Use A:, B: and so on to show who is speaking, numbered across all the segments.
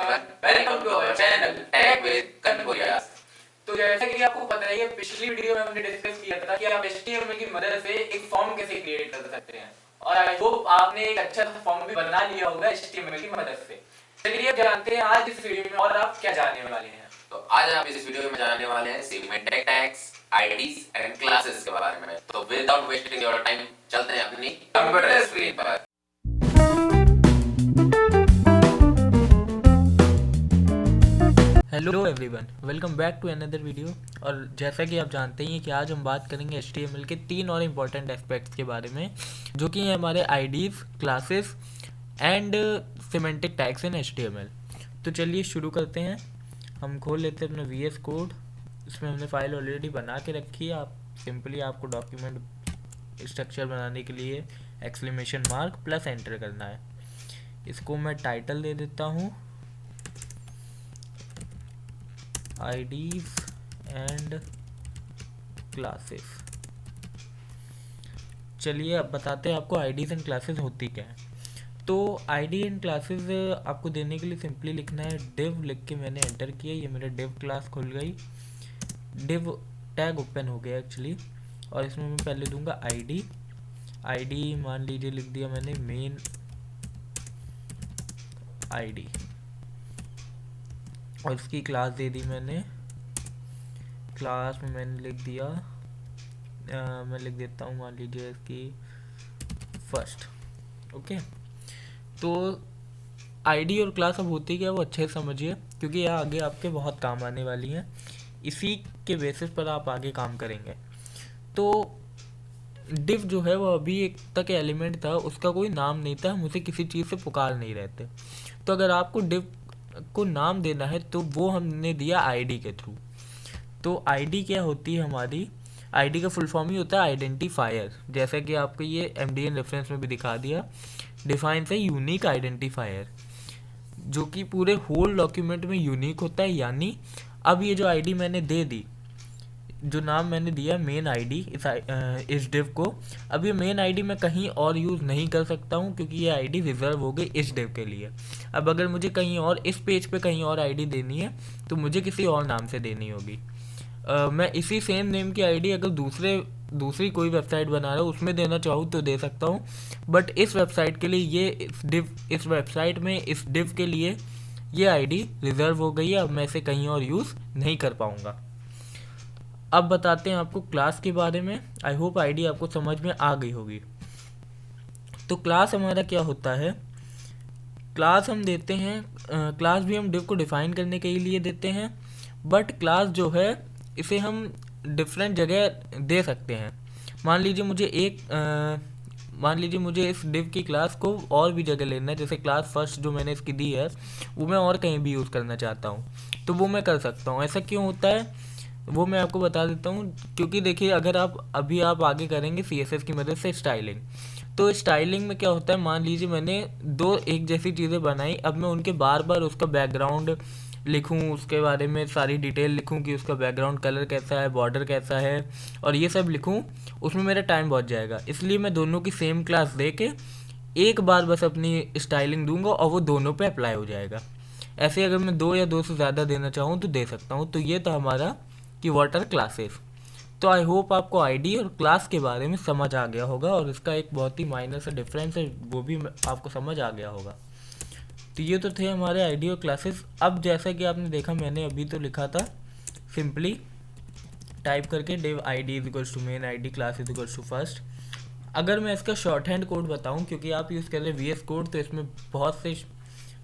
A: everyone, welcome to our channel Tech with Kanpurias। तो जैसे कि आपको पता है पिछली वीडियो में हमने डिस्कस किया था कि आप HTML की मदद से एक फॉर्म कैसे क्रिएट कर सकते हैं और आई होप आपने एक अच्छा सा फॉर्म भी बना लिया होगा HTML की मदद से। चलिए अब जानते हैं आज इस वीडियो में और आप क्या जानने वाले हैं।
B: तो आज आप इस वीडियो में जानने वाले हैं semantic tags, IDs and classes के बारे में। तो विदाउट वेस्टिंग योर टाइम चलते हैं अपनी कंप्यूटर स्क्रीन पर।
C: Hello everyone, welcome back to another video. और जैसा कि आप जानते हैं कि आज हम बात करेंगे HTML के 3 और इम्पॉर्टेंट एस्पेक्ट्स के बारे में, जो कि हैं हमारे IDs, classes and semantic tags in HTML। तो चलिए शुरू करते हैं। हम खोल लेते हैं अपना VS कोड। इसमें हमने फाइल ऑलरेडी बना के रखी है। आप सिंपली आपको डॉक्यूमेंट स्ट्रक्चर बनाने के लिए एक्सक्लेमेशन मार्क प्लस एंटर करना है। इसको मैं टाइटल दे देता हूँ IDs एंड क्लासेस। चलिए अब बताते हैं आपको IDs एंड क्लासेस होती क्या है। तो ID एंड क्लासेस आपको देने के लिए सिंपली लिखना है div। लिख के मैंने एंटर किया, ये मेरा div क्लास खुल गई, div टैग ओपन हो गया एक्चुअली। और इसमें मैं पहले दूंगा ID मान लीजिए लिख दिया मैंने मेन ID, और इसकी क्लास दे दी मैंने। क्लास में मैंने लिख दिया मैं लिख देता हूँ मान लीजिए इसकी फर्स्ट। ओके, तो आईडी और क्लास अब होती क्या वो अच्छे से समझिए, क्योंकि यह आगे आपके बहुत काम आने वाली हैं। इसी के बेसिस पर आप आगे काम करेंगे। तो डिव जो है वो अभी एक तक एलिमेंट था, उसका कोई नाम नहीं था, हम उसे किसी चीज़ से पुकार नहीं रहे थे। तो अगर आपको डिव को नाम देना है तो वो हमने दिया आईडी के थ्रू। तो आईडी क्या होती है हमारी? आईडी का फुल फॉर्म ही होता है आइडेंटिफायर। जैसा कि आपको ये MDN रेफरेंस में भी दिखा दिया, डिफाइंस है यूनिक आइडेंटिफायर, जो कि पूरे होल डॉक्यूमेंट में यूनिक होता है। यानी अब ये जो आईडी मैंने दे दी, जो नाम मैंने दिया मेन आईडी इस डिव को, अब ये मेन आईडी मैं कहीं और यूज़ नहीं कर सकता हूँ, क्योंकि ये आईडी रिजर्व हो गई इस डिव के लिए। अब अगर मुझे कहीं और इस पेज पे कहीं और आईडी देनी है तो मुझे किसी और नाम से देनी होगी। मैं इसी सेम नेम की आईडी अगर दूसरी कोई वेबसाइट बना रहा हूँ उसमें देना चाहूँ तो दे सकता हूँ, बट इस वेबसाइट के लिए इस वेबसाइट में इस डिव के लिए ये आईडी रिजर्व हो गई है। अब मैं इसे कहीं और यूज़ नहीं कर पाऊँगा। अब बताते हैं आपको क्लास के बारे में। आई होप आईडी आपको समझ में आ गई होगी। तो क्लास हमारा क्या होता है? क्लास हम देते हैं, क्लास भी हम डिव को डिफाइन करने के लिए देते हैं, बट क्लास जो है इसे हम डिफरेंट जगह दे सकते हैं। मान लीजिए मुझे इस डिव की क्लास को और भी जगह लेना है, जैसे क्लास फर्स्ट जो मैंने इसकी दी है वो मैं और कहीं भी यूज़ करना चाहता हूँ, तो वो मैं कर सकता हूँ। ऐसा क्यों होता है वो मैं आपको बता देता हूँ। क्योंकि देखिए, अगर आप आगे करेंगे CSS की मदद से स्टाइलिंग, तो स्टाइलिंग में क्या होता है, मान लीजिए मैंने दो एक जैसी चीज़ें बनाई, अब मैं उनके बार बार उसका बैकग्राउंड लिखूँ, उसके बारे में सारी डिटेल लिखूँ कि उसका बैकग्राउंड कलर कैसा है, बॉर्डर कैसा है, और ये सब लिखूँ, उसमें मेरा टाइम बहुत जाएगा। इसलिए मैं दोनों की सेम क्लास दे के एक बार बस अपनी स्टाइलिंग दूंगा और वो दोनों पे अप्लाई हो जाएगा। ऐसे अगर मैं 2 या 2 से ज़्यादा देना चाहूँ तो दे सकता हूँ। तो ये था हमारा कि व्हाट आर क्लासेस। तो आई होप आपको आईडी और क्लास के बारे में समझ आ गया होगा, और इसका एक बहुत ही माइनर सा डिफरेंस है वो भी आपको समझ आ गया होगा। तो ये तो थे हमारे आईडी और क्लासेस। अब जैसा कि आपने देखा, मैंने अभी तो लिखा था सिंपली टाइप करके div ID is equals to main ID, class is equals to first. अगर मैं इसका शॉर्ट हैंड कोड बताऊं, क्योंकि आप यूज़ कर रहे हैं VS कोड, तो इसमें बहुत से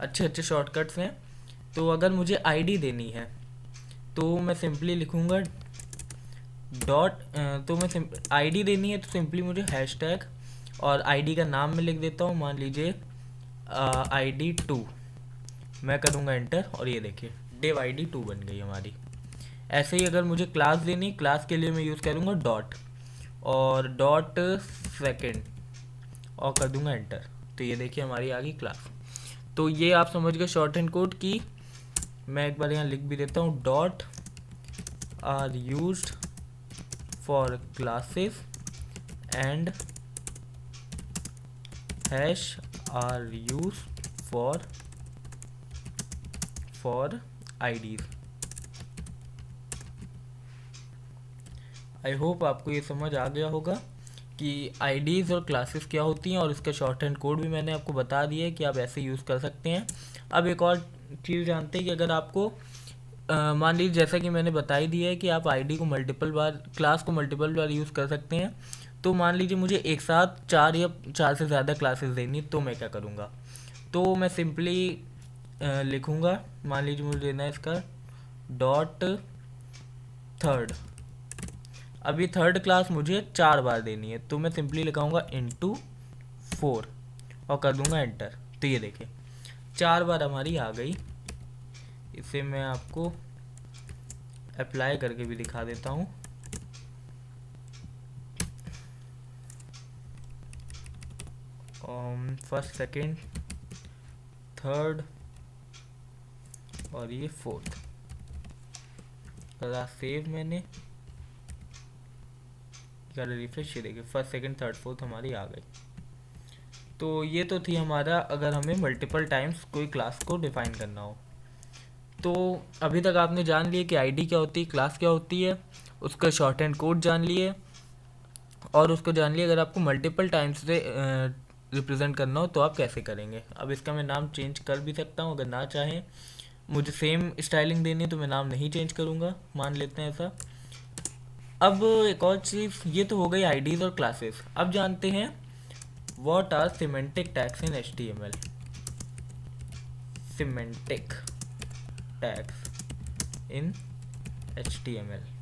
C: अच्छे शॉर्टकट्स हैं। तो अगर मुझे ID देनी है तो मैं सिंपली लिखूँगा ID देनी है तो सिंपली मुझे हैशटैग और ID का नाम मैं लिख देता हूँ, मान लीजिए ID2। मैं करूँगा एंटर, और ये देखिए div ID2 बन गई हमारी। ऐसे ही अगर मुझे क्लास देनी, क्लास के लिए मैं यूज़ करूँगा डॉट सेकेंड और कर दूँगा एंटर। तो ये देखिए हमारी आ गई क्लास। तो ये आप समझ गए शॉर्ट हैंड कोड की। मैं एक बार यहाँ लिख भी देता हूँ, dot are used for classes and hash are used for for IDs. I hope आपको ये समझ आ गया होगा कि आईडीज़ और क्लासेस क्या होती हैं, और इसका शॉर्ट हैंड कोड भी मैंने आपको बता दिया है कि आप ऐसे यूज़ कर सकते हैं। अब एक और चीज़ जानते हैं कि अगर आपको मान लीजिए जैसा कि मैंने बता ही दिया है कि आप आईडी को मल्टीपल बार, क्लास को मल्टीपल बार यूज़ कर सकते हैं। तो मान लीजिए मुझे एक साथ 4 या 4 से ज़्यादा क्लासेस देनी, तो मैं क्या करूँगा, तो मैं सिंपली लिखूँगा, मान लीजिए मुझे देना है इसका डॉट थर्ड। अभी थर्ड क्लास मुझे 4 बार देनी है, तो मैं सिंपली लिखाऊंगा इंटू 4 और कर दूंगा एंटर। तो ये देखिए 4 बार हमारी आ गई। इसे मैं आपको अप्लाई करके भी दिखा देता हूँ। फर्स्ट, सेकंड, थर्ड और ये फोर्थ। करा सेव मैंने, रिफ्रेश, ये देखिए फर्स्ट, सेकंड, थर्ड, फोर्थ हमारी आ गई। तो ये तो थी हमारा अगर हमें मल्टीपल टाइम्स कोई क्लास को डिफाइन करना हो। तो अभी तक आपने जान लिया कि आईडी क्या होती है, क्लास क्या होती है, उसका शॉर्ट हैंड कोड जान लिए, और उसको जान लिया अगर आपको मल्टीपल टाइम्स से रिप्रेजेंट करना हो तो आप कैसे करेंगे। अब इसका मैं नाम चेंज कर भी सकता हूँ, अगर ना चाहें मुझे सेम स्टाइलिंग देनी है तो मैं नाम नहीं चेंज करूँगा, मान लेते हैं ऐसा। अब एक और चीज़, ये तो हो गई आईडीज़ और क्लासेस। अब जानते हैं what are semantic tags in HTML। Semantic tags in HTML।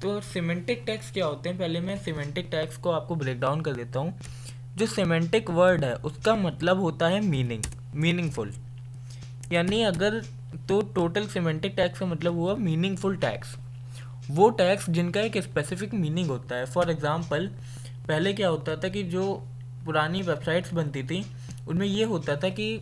C: तो सिमेंटिक टैग्स क्या होते हैं, पहले मैं सिमेंटिक टैग्स को आपको ब्रेक डाउन कर देता हूँ। जो सिमेंटिक वर्ड है उसका मतलब होता है मीनिंगफुल, यानी अगर तो टोटल सिमेंटिक टैग्स का मतलब हुआ मीनिंगफुल टैग्स, वो टैग्स जिनका एक स्पेसिफिक मीनिंग होता है। फॉर एग्जांपल पहले क्या होता था कि जो पुरानी वेबसाइट्स बनती थी उनमें ये होता था कि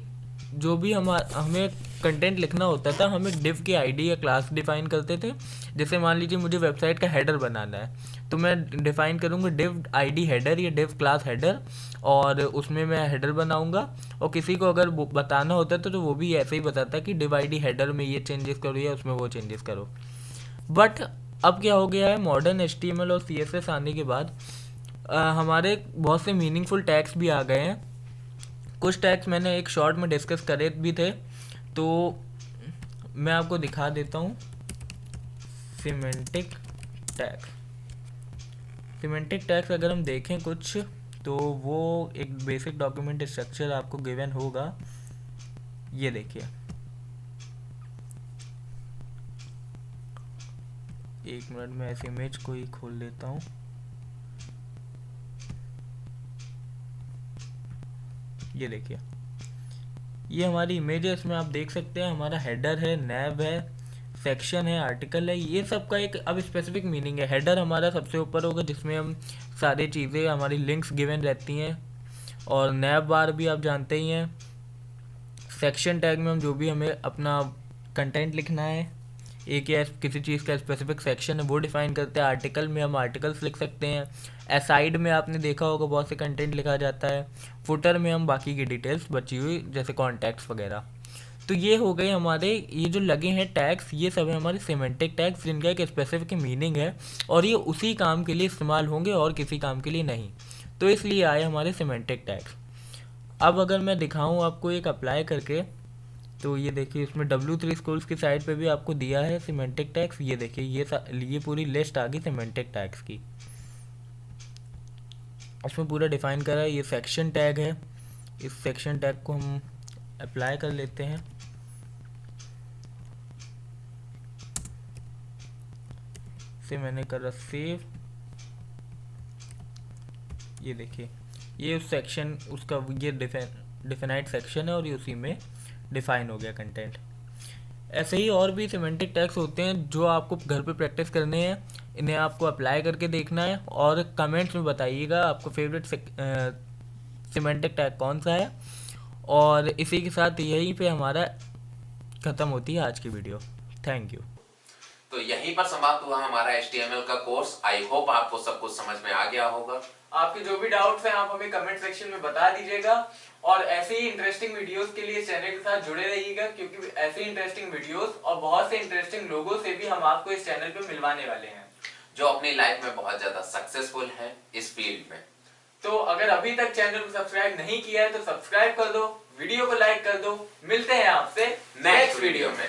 C: जो भी हमें कंटेंट लिखना होता था, हम एक डिव की आईडी या क्लास डिफाइन करते थे। जैसे मान लीजिए मुझे वेबसाइट का हेडर बनाना है तो मैं डिफाइन करूँगा डिव आईडी हेडर या डिव क्लास हेडर, और उसमें मैं हेडर बनाऊँगा। और किसी को अगर बताना होता तो वो भी ऐसे ही बताता कि डिव आईडी हेडर में ये चेंजेस करो या उसमें वो चेंजेस करो। बट अब क्या हो गया है, मॉडर्न HTML और CSS आने के बाद हमारे बहुत से मीनिंगफुल टैग्स भी आ गए हैं। कुछ टैग्स मैंने एक शॉर्ट में डिस्कस करे भी थे, तो मैं आपको दिखा देता हूँ। सिमेंटिक टैग्स, सिमेंटिक टैग्स अगर हम देखें कुछ, तो वो एक बेसिक डॉक्यूमेंट स्ट्रक्चर आपको गिवन होगा। ये देखिए, एक मिनट में ऐसे इमेज को ही खोल लेता हूँ। ये देखिए, ये हमारी इमेज है, इसमें आप देख सकते हैं हमारा हेडर है, नैब है, सेक्शन है, आर्टिकल है, ये सब का एक अब स्पेसिफिक मीनिंग है। हेडर हमारा सबसे ऊपर होगा जिसमें हम सारी चीज़ें हमारी लिंक्स गिवन रहती हैं, और नैब बार भी आप जानते ही हैं। सेक्शन टैग में हम जो भी हमें अपना कंटेंट लिखना है, एक या किसी चीज़ का स्पेसिफिक सेक्शन है वो डिफाइन करते हैं। आर्टिकल में हम आर्टिकल्स लिख सकते हैं। एसाइड में आपने देखा होगा बहुत से कंटेंट लिखा जाता है। फुटर में हम बाकी की डिटेल्स बची हुई जैसे कॉन्टैक्ट्स वगैरह। तो ये हो गए हमारे, ये जो लगे हैं टैग्स, ये सब है हमारे सिमेंटिक टैग्स जिनका एक स्पेसिफिक मीनिंग है और ये उसी काम के लिए इस्तेमाल होंगे और किसी काम के लिए नहीं। तो इसलिए आए हमारे सिमेंटिक टैग्स। अब अगर मैं दिखाऊँ आपको एक अप्लाई करके, तो ये देखिए इसमें W3 स्कूल्स की साइट पे भी आपको दिया है सिमेंटिक टैग्स। ये देखिए ये पूरी लिस्ट आ गई सिमेंटिक टैग्स की, उसमें पूरा डिफाइन करा है। ये सेक्शन टैग है, इस सेक्शन टैग को हम अप्लाई कर लेते हैं। इसे मैंने करा सेव। ये देखिए ये उस सेक्शन, उसका ये डिफाइनाइट सेक्शन है और ये उसी में डिफाइन हो गया कंटेंट। ऐसे ही और भी सिमेंटिक टैग्स होते हैं जो आपको घर पे प्रैक्टिस करने हैं, इन्हें आपको अप्लाई करके देखना है और कमेंट्स में बताइएगा आपको फेवरेट सिमेंटिक टैग कौन सा है। और इसी के साथ यहीं पे हमारा ख़त्म होती है आज की वीडियो। Thank you.
B: तो यहीं पर समाप्त हुआ हमारा HTML का कोर्स। आई होप आपको सब कुछ समझ में आ गया होगा।
A: आपके जो भी डाउट्स हैं आप हमें कमेंट सेक्शन में बता दीजिएगा और ऐसे ही इंटरेस्टिंग वीडियोस के लिए चैनल के साथ जुड़े रहिएगा, क्योंकि ऐसे इंटरेस्टिंग वीडियोस और बहुत से इंटरेस्टिंग लोगों से भी हम आपको इस चैनल पे मिलवाने वाले हैं,
B: जो अपनी लाइफ में बहुत ज्यादा सक्सेसफुल है इस फील्ड में।
A: तो अगर अभी तक चैनल को सब्सक्राइब नहीं किया है तो सब्सक्राइब कर दो, वीडियो को लाइक कर दो। मिलते हैं आपसे
B: नेक्स्ट वीडियो में।